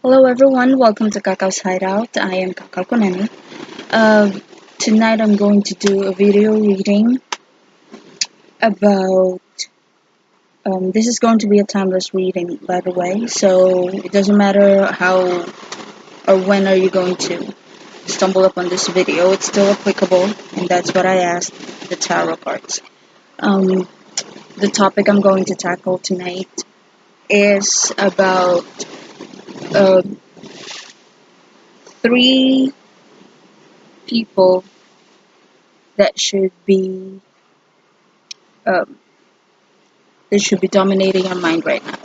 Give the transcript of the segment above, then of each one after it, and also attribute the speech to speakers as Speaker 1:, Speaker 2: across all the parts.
Speaker 1: Hello everyone, welcome to Kakau's Hideout. I am Kakau. Uh, Tonight I'm going to do a video reading about, this is going to be a timeless reading by the way, so it doesn't matter how or when are you going to stumble upon this video, it's still applicable, and that's what I asked the tarot cards. The topic I'm going to tackle tonight is about uh, three people that should be um, dominating your mind right now.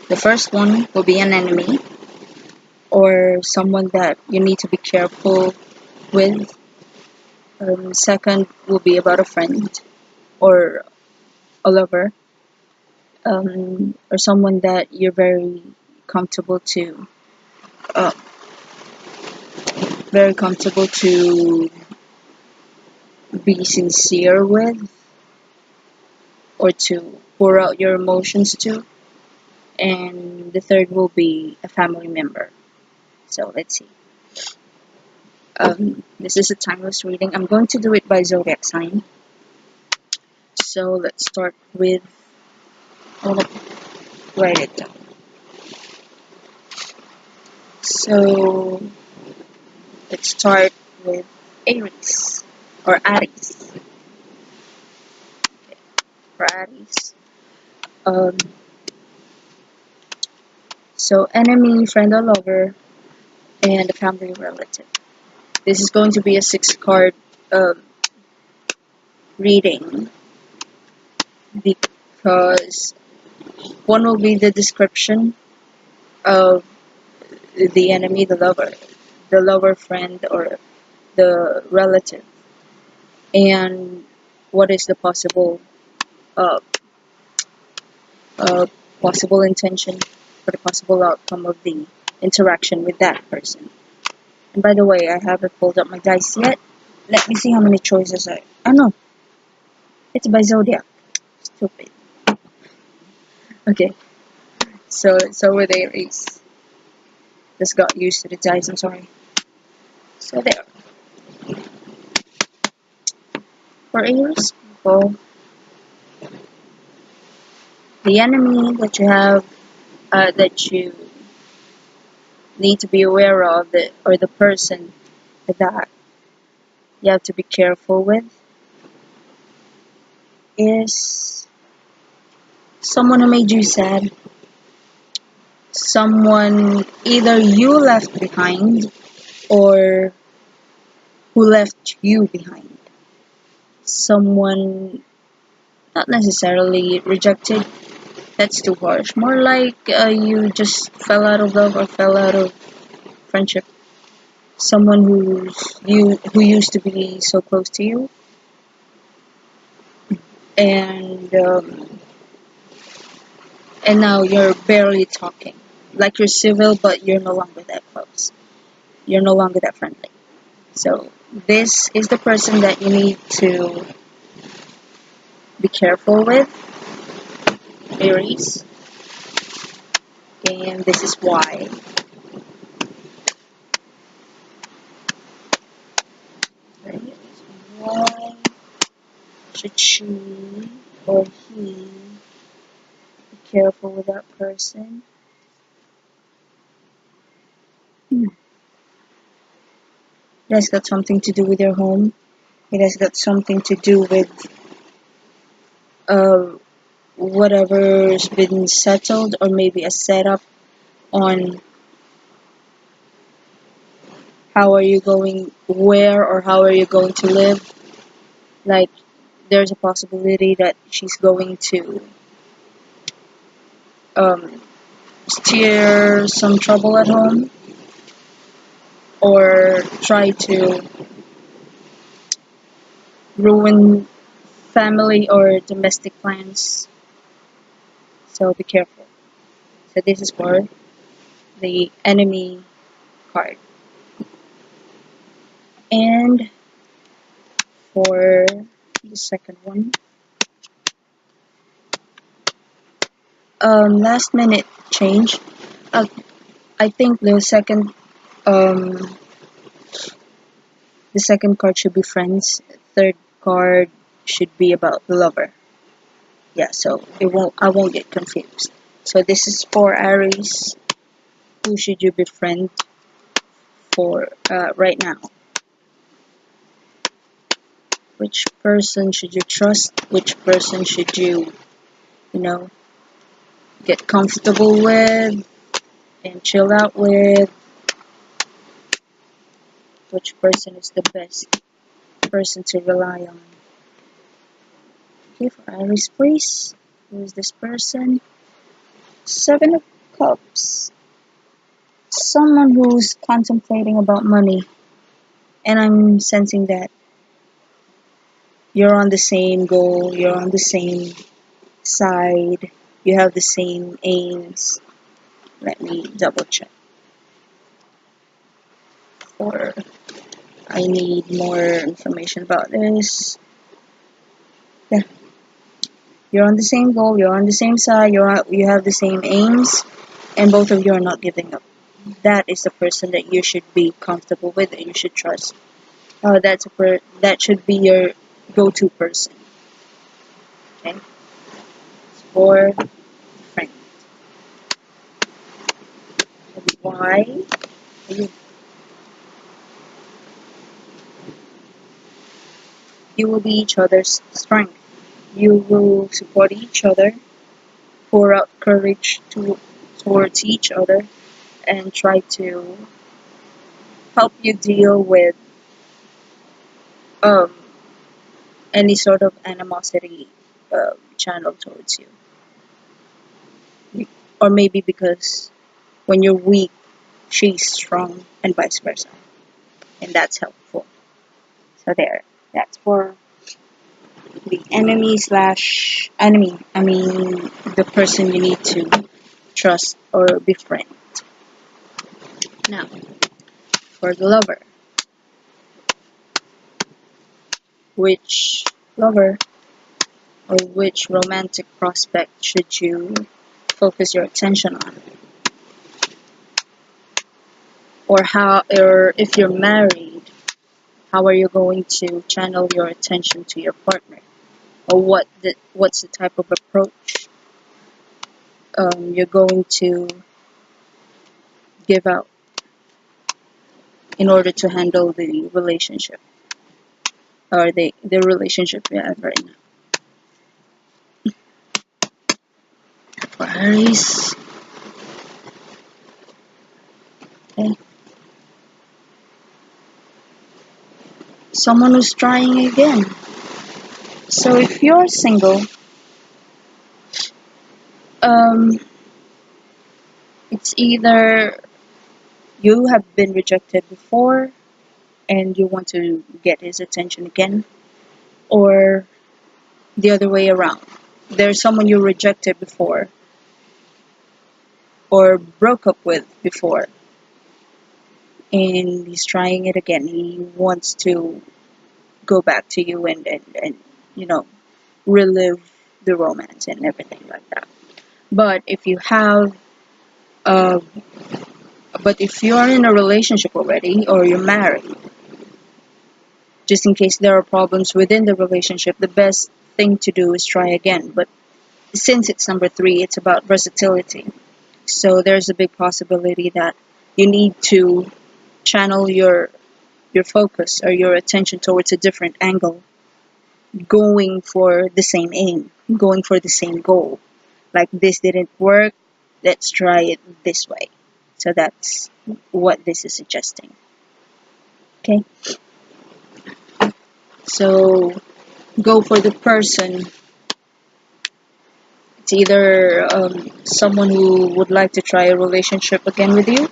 Speaker 1: The first one will be an enemy or someone that you need to be careful with. Second will be about a friend or a lover, or someone that you're comfortable to, uh, very comfortable to be sincere with or to pour out your emotions to. And the third will be a family member. So let's see. This is a timeless reading. I'm going to do it by zodiac sign. So let's start with, I want to write it down. So let's start with Aries or Aries. For Aries. Um, so enemy, friend or lover, and a family relative. This is going to be a 6-card reading because one will be the description of the enemy, the lover, friend, or the relative, and what is the uh, uh, possible intention or the possible outcome of the interaction with that person. And by the way, I haven't pulled up my dice yet. Let me see how many choices I know. It's by zodiac. Stupid. Okay, so with Aries. Just got used to the dice. I'm sorry. So there. For Aries people, the enemy that you have, that you need to be aware of, or the person that you have to be careful with, is someone who made you sad, someone either you left behind or who left you behind, someone not necessarily rejected, that's too harsh, more like you just fell out of love or fell out of friendship, someone who used to be so close to you, and now you're barely talking. Like you're civil, but you're no longer that close. You're no longer that friendly. So this is the person that you need to be careful with, Aries. And this is why. Right? Why should she or he be careful with that person? It has got something to do with your home. It has got something to do with uh, whatever's been settled, or maybe a setup on how are you going, where or how are you going to live. Like, there's a possibility that she's going to um, steer some trouble at home or try to ruin family or domestic plans. So be careful. So this is for the enemy card. And for the second one, last minute change. Uh, I think the second card should be friends. Third card should be about the lover. Yeah, so I won't get confused. So this is for Aries. Who should you befriend for right now? Which person should you trust? Which person should you know, get comfortable with and chill out with? Which person is the best person to rely on? Okay, for Aries, please. Who is this person? Seven of Cups. Someone who's contemplating about money. And I'm sensing that you're on the same goal, you're on the same side, you have the same aims. Let me double check. Or I need more information about this. Yeah, you're on the same goal, you're on the same side, you have the same aims, and both of you are not giving up. That is the person that you should be comfortable with and you should trust. That should be your go-to person. Okay, for friend. Why? You, you will be each other's strength. You will support each other, pour out courage towards each other, and try to help you deal with um, any sort of animosity channeled towards you. Or maybe because when you're weak, she's strong, and vice versa. And that's helpful. So there. That's for the enemy. I mean, the person you need to trust or befriend. Now, for the lover. Which lover or which romantic prospect should you focus your attention on? Or if you're married, how are you going to channel your attention to your partner? Or what's the type of approach you're going to give out in order to handle the relationship or the relationship you have right now? For Aries, okay. Someone who's trying again. So if you're single, um, it's either you have been rejected before and you want to get his attention again, or the other way around. There's someone you rejected before or broke up with before, and he's trying it again. He wants to go back to you and you know, relive the romance and everything like that. But if you have, uh, but if you're in a relationship already or you're married, just in case there are problems within the relationship, the best thing to do is try again. But since it's number 3, it's about versatility. So there's a big possibility that you need to channel your focus or your attention towards a different angle, going for the same aim, going for the same goal. Like, this didn't work, let's try it this way. So that's what this is suggesting. Okay? So go for the person. It's either someone who would like to try a relationship again with you,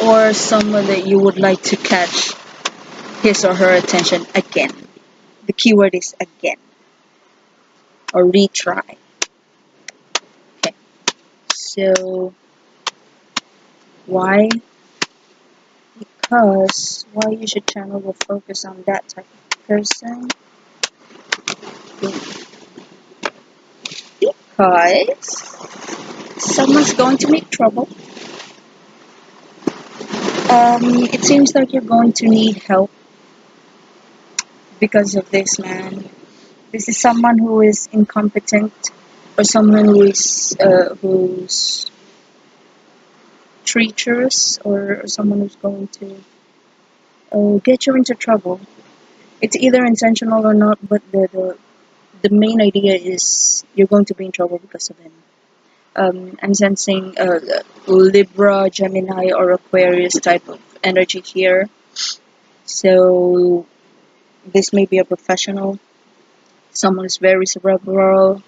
Speaker 1: or someone that you would like to catch his or her attention again. The keyword is again, or retry. Okay. So why? Because why you should channel your focus on that type of person? Because someone's going to make trouble. It seems like you're going to need help because of this man. This is someone who is incompetent, or someone who's treacherous, or someone who's going to get you into trouble. It's either intentional or not, but the main idea is you're going to be in trouble because of him. I'm sensing Libra, Gemini, or Aquarius type of energy here. So this may be a professional, someone who's very someone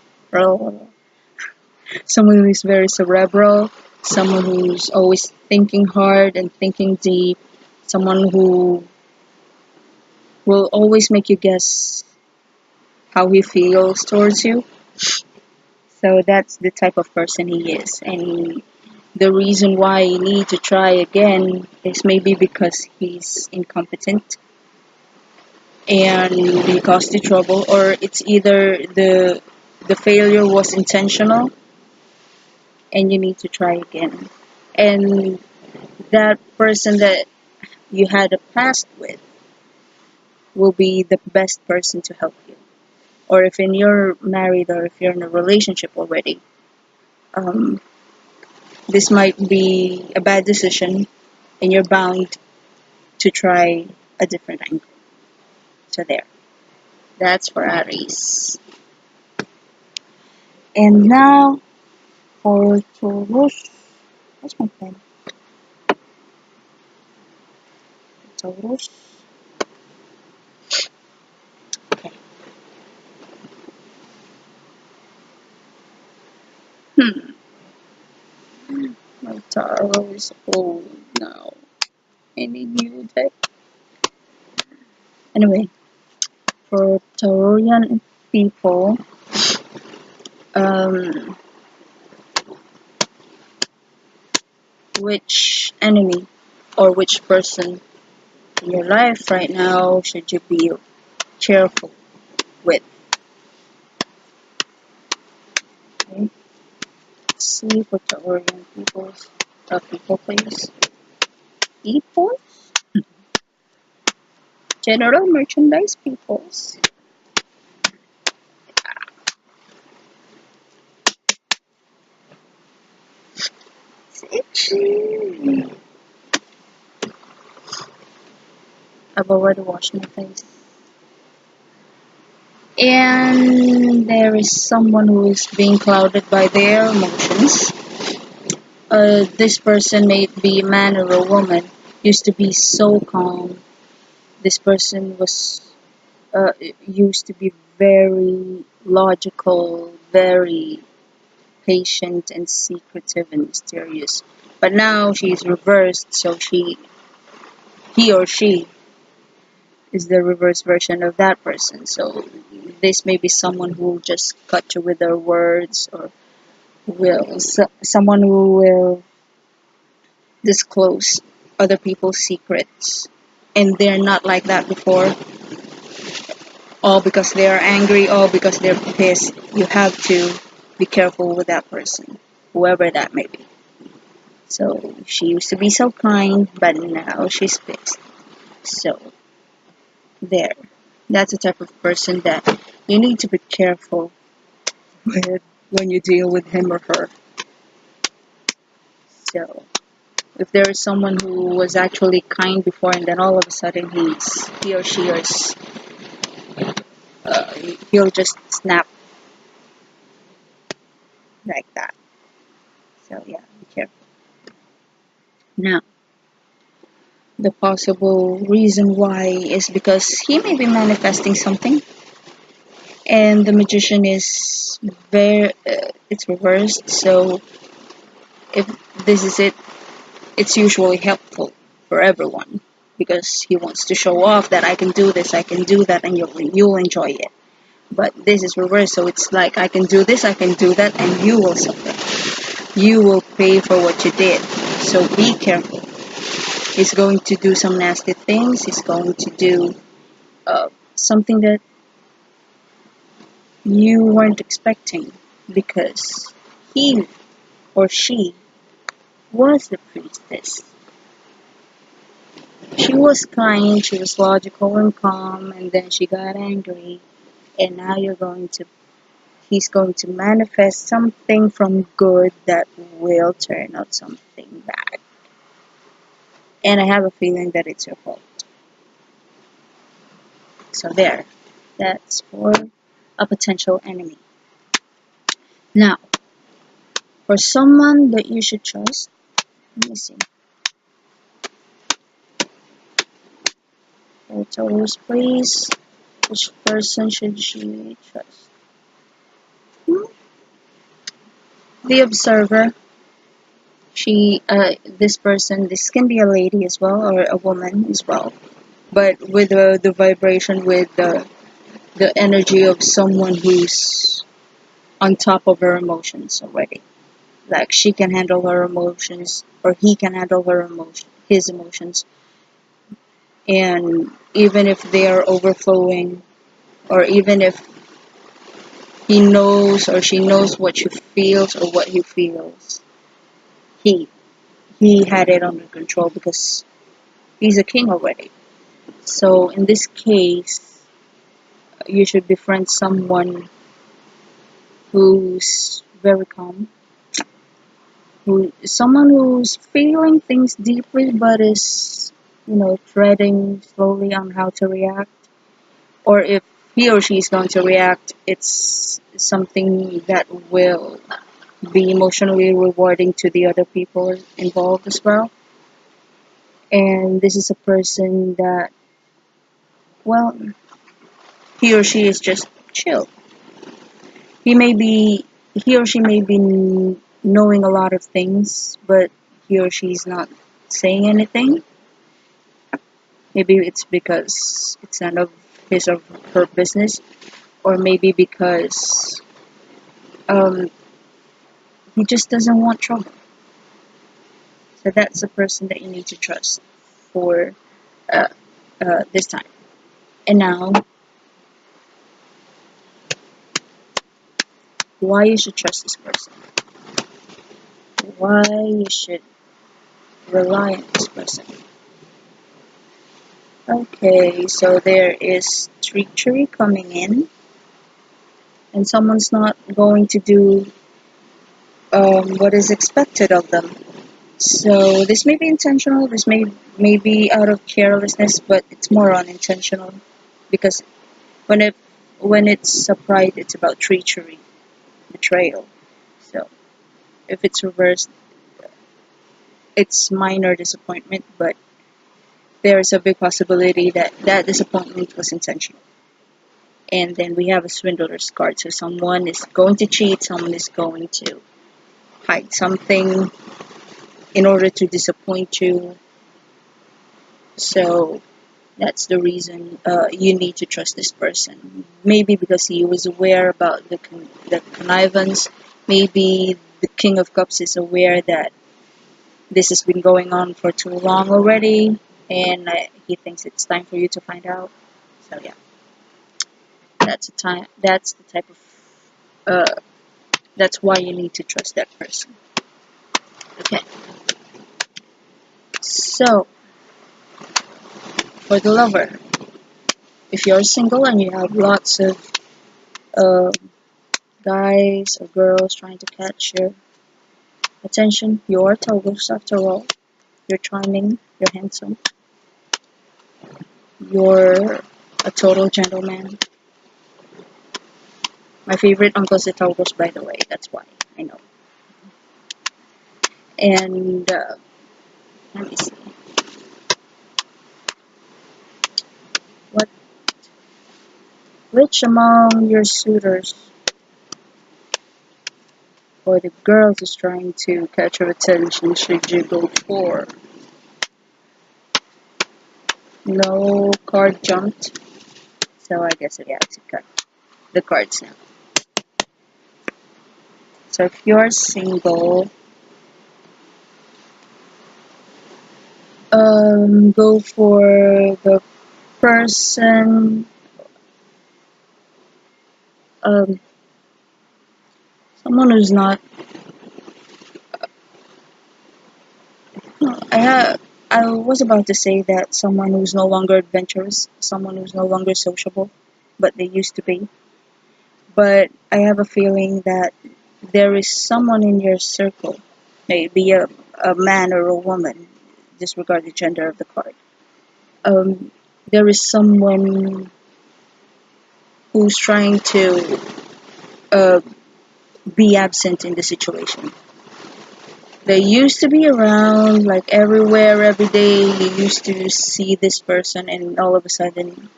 Speaker 1: who is very cerebral, someone who's always thinking hard and thinking deep, someone who will always make you guess how he feels towards you. So that's the type of person he is. And the reason why you need to try again is maybe because he's incompetent and he caused you trouble, or it's either the failure was intentional and you need to try again. And that person that you had a past with will be the best person to help you. Or if you're married or if you're in a relationship already, um, this might be a bad decision and you're bound to try a different angle. So there. That's for Aries. And now for Taurus. What's my pen? Taurus. Okay. Hmm. My tarot is old now. Any new deck? Anyway, for Taurian people, um, which enemy or which person in your life right now should you be careful with? Okay. Let's see for Taurian people, please. People? General merchandise peoples. It's itchy. I've already washed my face. And there is someone who is being clouded by their emotions. This person, may it be a man or a woman, used to be so calm. This person was used to be very logical, very patient and secretive and mysterious. But now she's reversed, so he or she is the reverse version of that person. So this may be someone who will just cut you with their words, or someone who will disclose other people's secrets, and they're not like that before. All because they are angry, all because they're pissed. You have to be careful with that person, whoever that may be. So she used to be so kind, but now she's pissed. So there. That's the type of person that you need to be careful with when you deal with him or her. So if there is someone who was actually kind before and then all of a sudden he or she is uh, he'll just snap like that. So yeah, be careful. Now, the possible reason why is because he may be manifesting something, and the magician is it's reversed. So if this is it, it's usually helpful for everyone because he wants to show off that I can do this, I can do that, and you'll enjoy it. But this is reversed, so it's like I can do this, I can do that, and you will suffer. You will pay for what you did. So be careful. He's going to do some nasty things. He's going to do something that you weren't expecting because he or she was the priestess. She was kind, she was logical and calm, and then she got angry. And now he's going to manifest something from good that will turn out something bad. And I have a feeling that it's your fault. So there, that's for a potential enemy. Now, for someone that you should trust, let me see. For Taurus, please, which person should she trust? The observer. This can be a lady as well, or a woman as well, but with the vibration, with the energy of someone who's on top of her emotions already. Like she can handle her emotions, or he can handle his emotions, and even if they are overflowing, or even if he knows or she knows what she feels or what he feels, he he had it under control because he's a king already. So in this case, you should befriend who's very calm, someone who's feeling things deeply but is, treading slowly on how to react. Or if he or she is going to react, it's something that will be emotionally rewarding to the other people involved as well. And this is a person that, well, he or she is just chill. He may be, he or she may be knowing a lot of things, but he or she is not saying anything. Maybe it's because it's none of his or her business, or maybe because um, he just doesn't want trouble. So that's the person that you need to trust for uh, this time. And now, why you should trust this person? Why you should rely on this person? Okay, so there is treachery coming in, and someone's not going to do what is expected of them. So this may be intentional, this may be out of carelessness, but it's more unintentional because when it when it's a pride, it's about treachery, betrayal. So if it's reversed, it's minor disappointment, but there's a big possibility that that disappointment was intentional. And then we have a swindler's card. So someone is going to cheat, someone is going to hide something in order to disappoint you. So that's the reason you need to trust this person. Maybe because he was aware about the connivance. Maybe the King of Cups is aware that this has been going on for too long already, and he thinks it's time for you to find out. So yeah, that's a time. That's the type of. That's why you need to trust that person. Okay. So for the lover, if you're single and you have lots of uh, guys or girls trying to catch your attention, you're Taurus after all. You're charming. You're handsome. You're a total gentleman. My favorite uncle is a Taurus, by the way. That's why I know. And let me see. What? Which among your suitors or the girls is trying to catch your attention should you go for? No card jumped, so I guess we have to cut the cards now. So if you're single, go for the person, um, someone who's not. I have. I was about to say that someone who's no longer adventurous, someone who's no longer sociable, but they used to be. But I have a feeling that there is someone in your circle, maybe a man or a woman, disregard the gender of the card. Um, there is someone who's trying to uh, be absent in the situation. They used to be around like everywhere, every day. You used to see this person, and all of a sudden,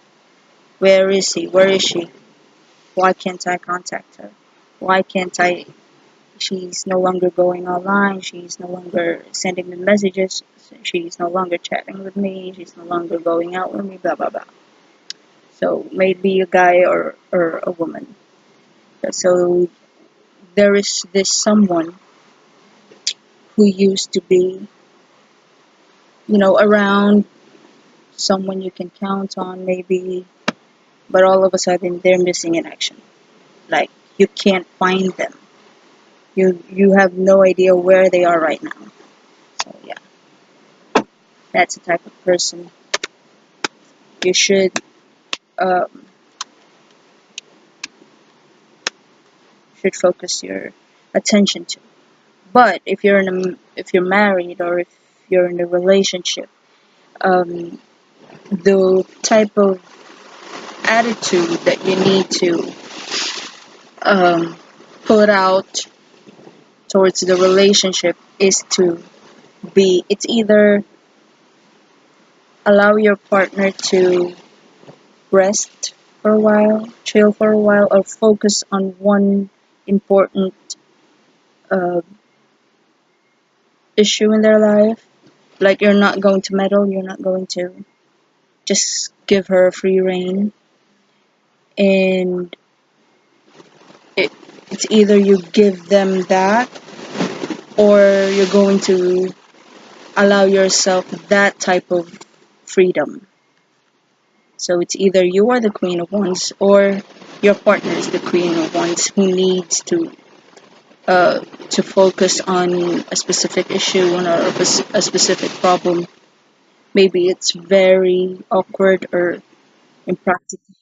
Speaker 1: where is he? Where is she? Why can't I contact her? Why can't I? She's no longer going online. She's no longer sending me messages. She's no longer chatting with me. She's no longer going out with me. Blah blah blah. So maybe a guy or a woman. So there is this someone who used to be, around, someone you can count on, maybe, but all of a sudden they're missing in action. Like you can't find them. You have no idea where they are right now. So yeah, that's the type of person you um, should focus your attention to. But if you're married or if you're in a relationship, um, the type of attitude that you need to um, put out towards the relationship is to be, it's either allow your partner to rest for a while, chill for a while, or focus on one important uh, issue in their life. Like you're not going to meddle, you're not going to just give her free reign, and it, it's either you give them that or you're going to allow yourself that type of freedom. So it's either you are the queen of wands or your partner is the queen of wands who needs uh, to focus on a specific issue, on a specific problem. Maybe it's very awkward or impractical.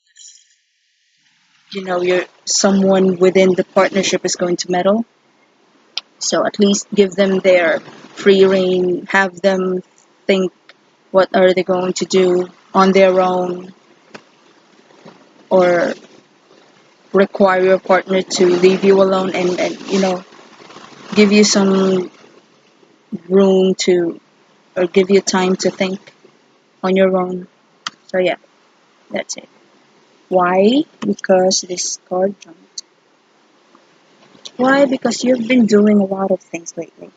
Speaker 1: You're someone within the partnership is going to meddle. So at least give them their free reign, have them think what are they going to do on their own, or require your partner to leave you alone and give you some room to, or give you time to think on your own. So yeah, that's it. Why? Because this card jumped. Why? Because you've been doing a lot of things lately.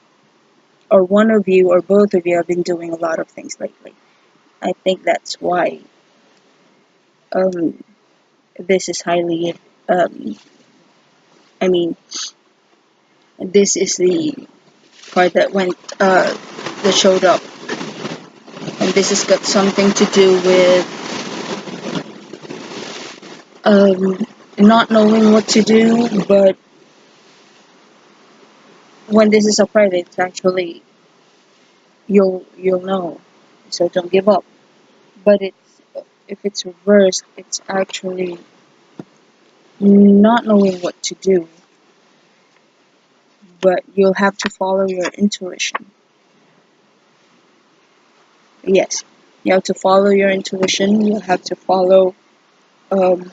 Speaker 1: Or one of you or both of you have been doing a lot of things lately. I think that's why um, this is highly, um, I mean, this is the card that showed up. And this has got something to do with not knowing what to do, but when this is a private, it's actually you'll know. So don't give up. But if it's reversed, it's actually not knowing what to do, but you'll have to follow your intuition. Yes, you have to follow your intuition. You have to follow um,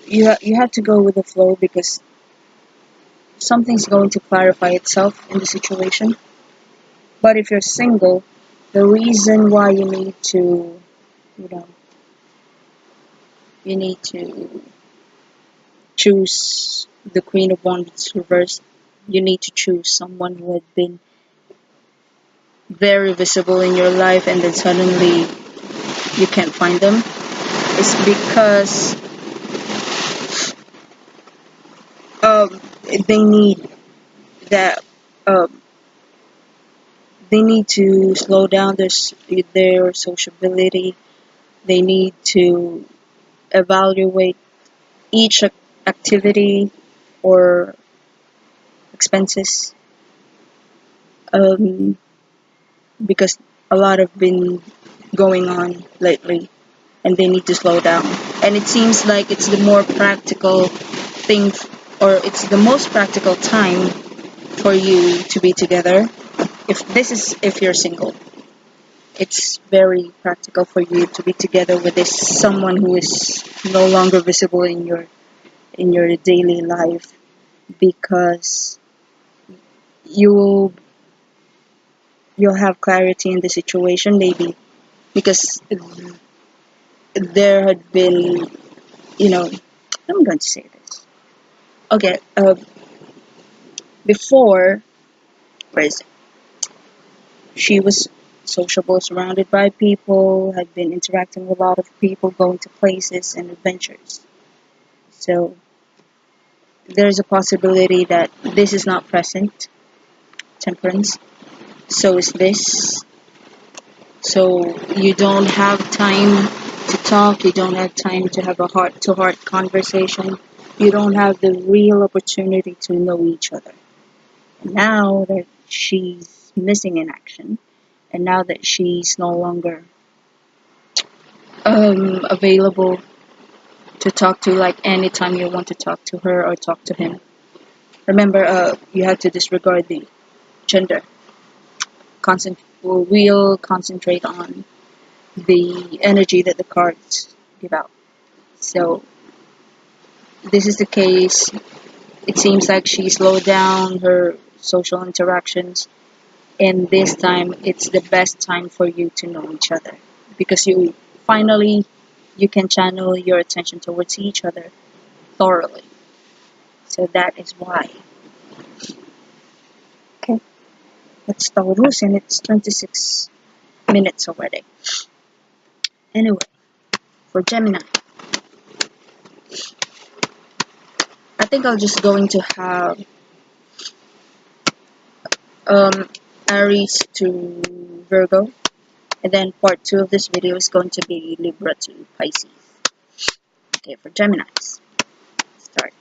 Speaker 1: you have to go with the flow because something's going to clarify itself in the situation. But if you're single, the reason why you know, you need to choose the Queen of Wands reversed. You need to choose someone who had been very visible in your life and then suddenly you can't find them. It's because um, they need that. Um, they need to slow down their sociability. They need to evaluate each activity or expenses. Um, because a lot have been going on lately, and they need to slow down. And it seems like it's the more practical thing, or it's the most practical time for you to be together. If you're single, it's very practical for you to be together with this someone who is no longer visible in your daily life, because you you'll have clarity in the situation, maybe because there had been, you know, I'm going to say this. Okay, before, where is it? She was sociable, surrounded by people, had been interacting with a lot of people, going to places and adventures. So there's a possibility that this is not present, temperance. So is this. So you don't have time to talk, you don't have time to have a heart to heart conversation, you don't have the real opportunity to know each other. Now that she's missing in action, and now that she's no longer available to talk to, like anytime you want to talk to her or talk to him. Remember, you have to disregard the gender. We'll concentrate on the energy that the cards give out. So this is the case. It seems like she slowed down her social interactions, and this time it's the best time for you to know each other, because you can channel your attention towards each other thoroughly. So that is why. Okay, it's Taurus and it's 26 minutes already. Anyway, for Gemini, I think I'll just going to have um, Aries to Virgo, and then part 2 of this video is going to be Libra to Pisces. Okay, for Geminis, start.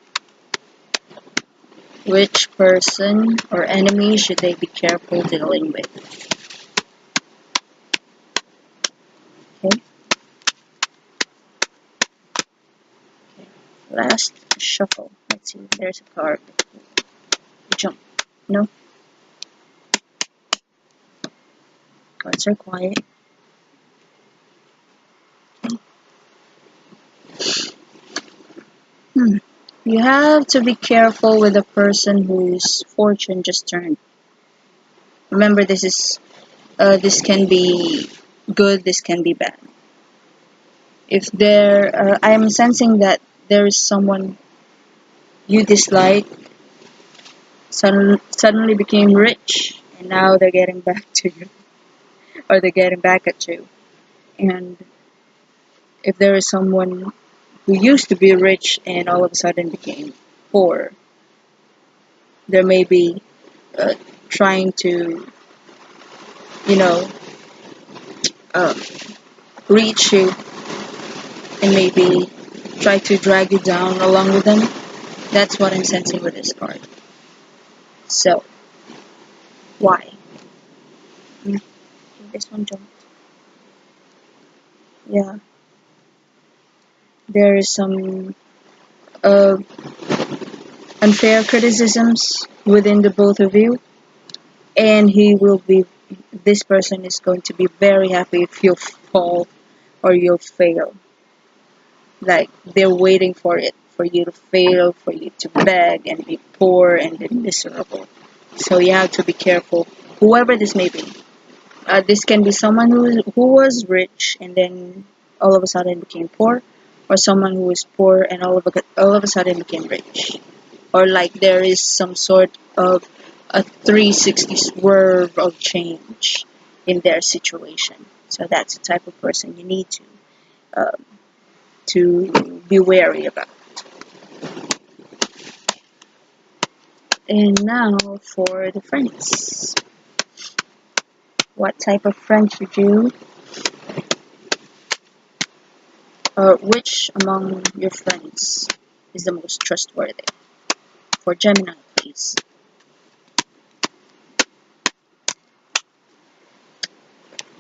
Speaker 1: Which person or enemy should they be careful dealing with? Okay, last shuffle. Let's see if there's a card. Jump. No, cards are quiet. You have to be careful with a person whose fortune just turned. Remember, this can be good, this can be bad. If I'm sensing that there is someone you dislike suddenly became rich, and now they're getting back to you, or they're getting back at you. And if there is someone who used to be rich and all of a sudden became poor, there may be trying to, you know, uh, reach you and maybe try to drag you down along with them. That's what I'm sensing with this card. So, why? This one jumped. Yeah, there is some uh, unfair criticisms within the both of you, and this person is going to be very happy if you fall or you fail. Like, they're waiting for it, for you to fail, for you to beg and be poor and be miserable. So you have to be careful, whoever this may be. This can be someone who was rich and then all of a sudden became poor, or someone who was poor and all of a sudden became rich. Or like there is some sort of a 360 swerve of change in their situation. So that's the type of person you need to be wary about. And now for the friends. What type of friend should you? Which among your friends is the most trustworthy? For Gemini, please.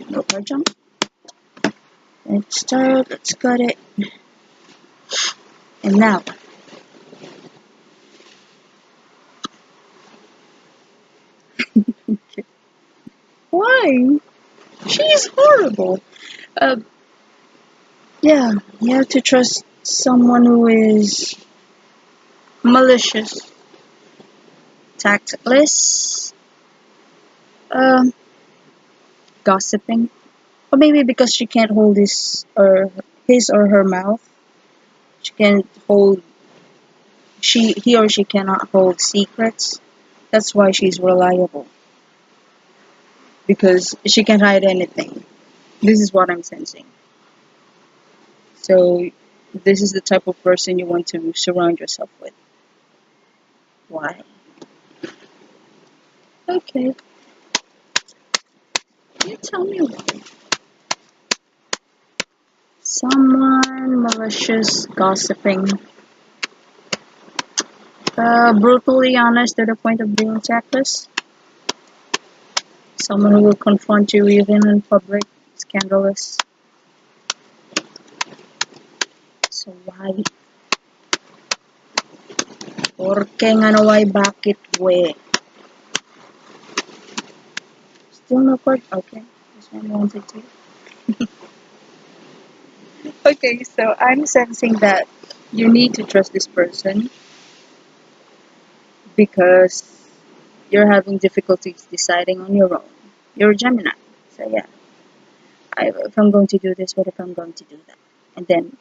Speaker 1: No card jump. Let's start. Let's cut it. And now. Why? She's horrible. Uh, yeah, you have to trust someone who is malicious, tactless, um, gossiping, or maybe because she can't hold his or her mouth. She can't hold he or she cannot hold secrets. That's why she's reliable because she can't hide anything. This is what I'm sensing. So this is the type of person you want to surround yourself with. Why? Okay, you tell me why. Someone malicious, gossiping, brutally honest to the point of being tactless. Someone who will confront you even in public, scandalous. So why? Porque nga no why, bakit we? Still no card? Okay. This one wanted to. Okay, so I'm sensing that you need to trust this person because you're having difficulties deciding on your own. You're a Gemini. So yeah, if I'm going to do this, what if I'm going to do that? And then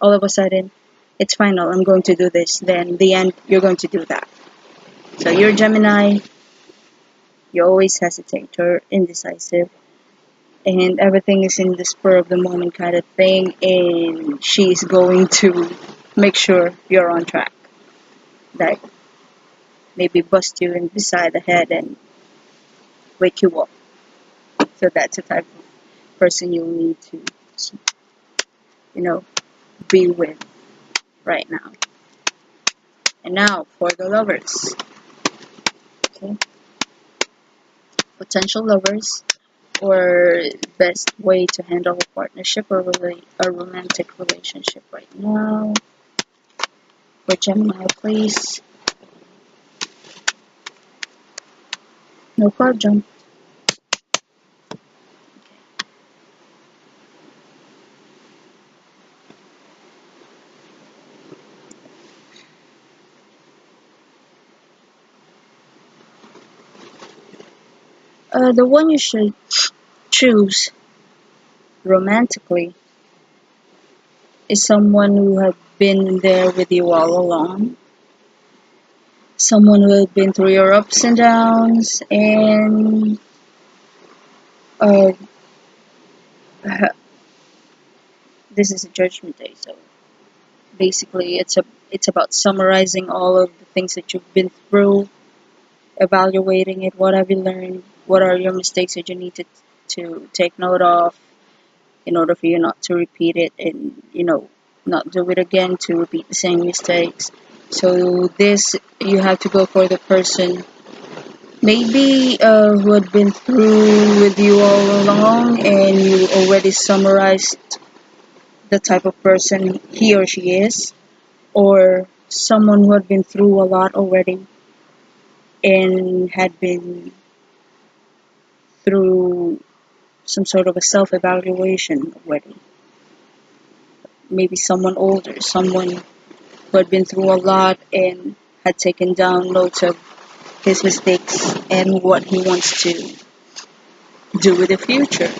Speaker 1: all of a sudden, it's final, I'm going to do this. Then the end, you're going to do that. So you're a Gemini, you always hesitate, you're indecisive, and everything is in the spur of the moment kind of thing, and she's going to make sure you're on track. Like maybe bust you in beside the head and wake you up. So that's the type of person you'll need to, you know, be with right now. And now for the lovers. Okay. Potential lovers or best way to handle a partnership or a romantic relationship right now. For Gemini, please. No card jump. The one you should choose romantically is someone who have been there with you all along. Someone who has been through your ups and downs, and uh, this is a judgment day, so basically it's about summarizing all of the things that you've been through, evaluating it. What have you learned? What are your mistakes that you need to take note of in order for you not to repeat it and not do it again, to repeat the same mistakes. So this, you have to go for the person maybe who had been through with you all along, and you already summarized the type of person he or she is, or someone who had been through a lot already and had been through some sort of a self-evaluation already. Maybe someone older, someone who had been through a lot and had taken down notes of his mistakes and what he wants to do with the future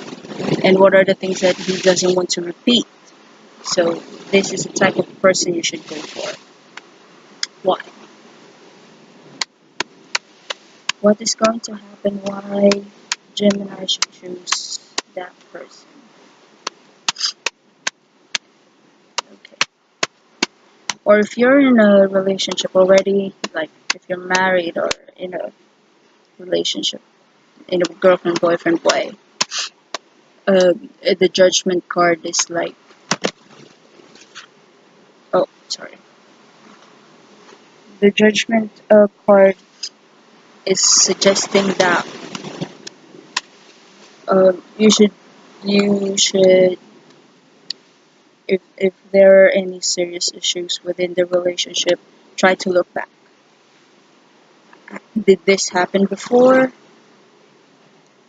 Speaker 1: and what are the things that he doesn't want to repeat. So this is the type of person you should go for. Why? What is going to happen? Why Gemini should choose that person? Okay. Or if you're in a relationship already, like if you're married or in a relationship, in a girlfriend boyfriend way, the judgment card is like, oh, sorry. The judgment card is suggesting that You should, if there are any serious issues within the relationship, try to look back. Did this happen before?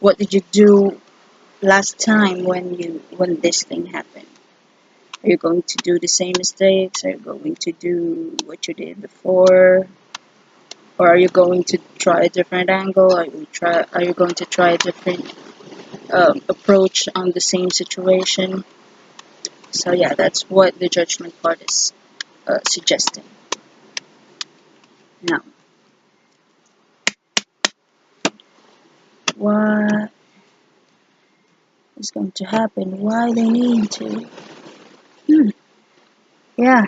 Speaker 1: What did you do last time when this thing happened? Are you going to do the same mistakes? Are you going to do what you did before? Or are you going to try a different angle? Are you going to try a different approach on the same situation? So yeah, that's what the judgment part is suggesting. Now, what is going to happen? Why they need to? Yeah,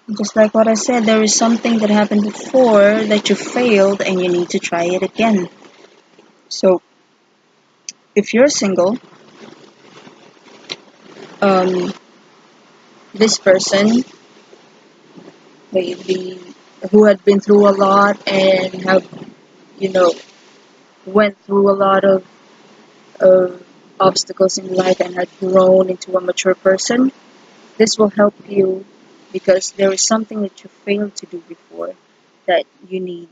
Speaker 1: just like what I said, there is something that happened before that you failed and you need to try it again. So, if you're single, um, this person, maybe who had been through a lot and have, you know, went through a lot of obstacles in life and had grown into a mature person, this will help you because there is something that you failed to do before that you need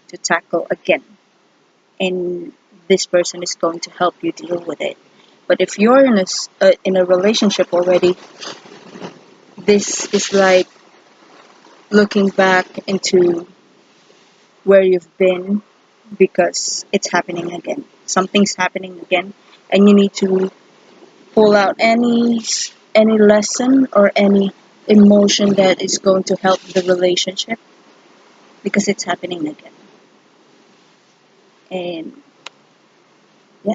Speaker 1: to tackle again. And this person is going to help you deal with it. But if you're in a relationship already, this is like looking back into where you've been because it's happening again. Something's happening again, and you need to pull out any lesson or any emotion that is going to help the relationship because it's happening again. And yeah,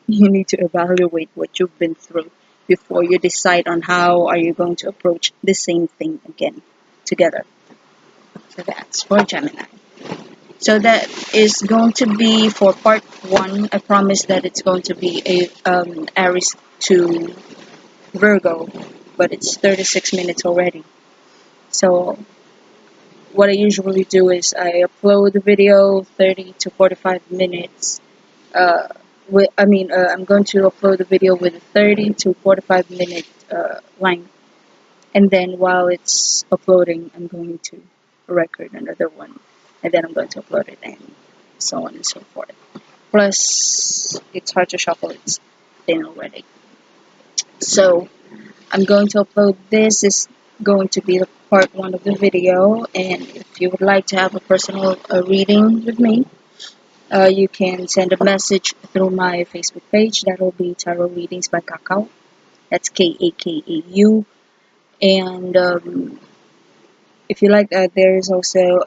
Speaker 1: you need to evaluate what you've been through before you decide on how are you going to approach the same thing again together. So that's for Gemini. So that is going to be for part one. I promise that it's going to be a Aries to Virgo, but it's 36 minutes already. So what I usually do is I upload the video 30 to 45 minutes. I'm going to upload the video with a 30 to 45 minute length, and then while it's uploading, I'm going to record another one, and then I'm going to upload it, and so on and so forth. Plus, it's hard to shuffle its thing already. So I'm going to upload this. Is going to be the part one of the video, and if you would like to have a personal reading with me, you can send a message through my Facebook page. That will be Tarot Readings by Kakau. That's Kakau. And if you like, there is also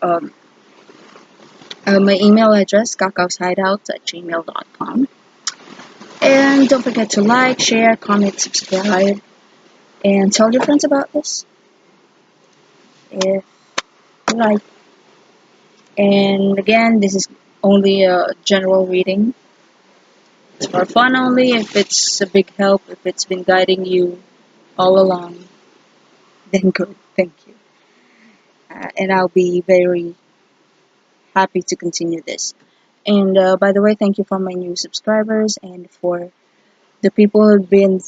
Speaker 1: my email address, kakaushideout@gmail.com. And don't forget to like, share, comment, subscribe, and tell your friends about this if you like. And again, this is only a general reading. It's for fun only. If it's a big help, if it's been guiding you all along, then good. Thank you. And I'll be very happy to continue this. And by the way, thank you for my new subscribers and for the people who've been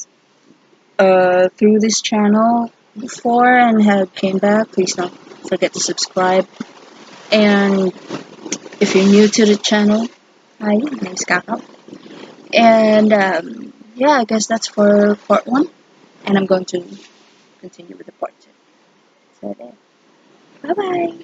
Speaker 1: through this channel before and have came back. Please don't forget to subscribe. And if you're new to the channel, hi, my name is Kakau. And yeah, I guess that's for part one. And I'm going to continue with the part two. So there. Bye bye.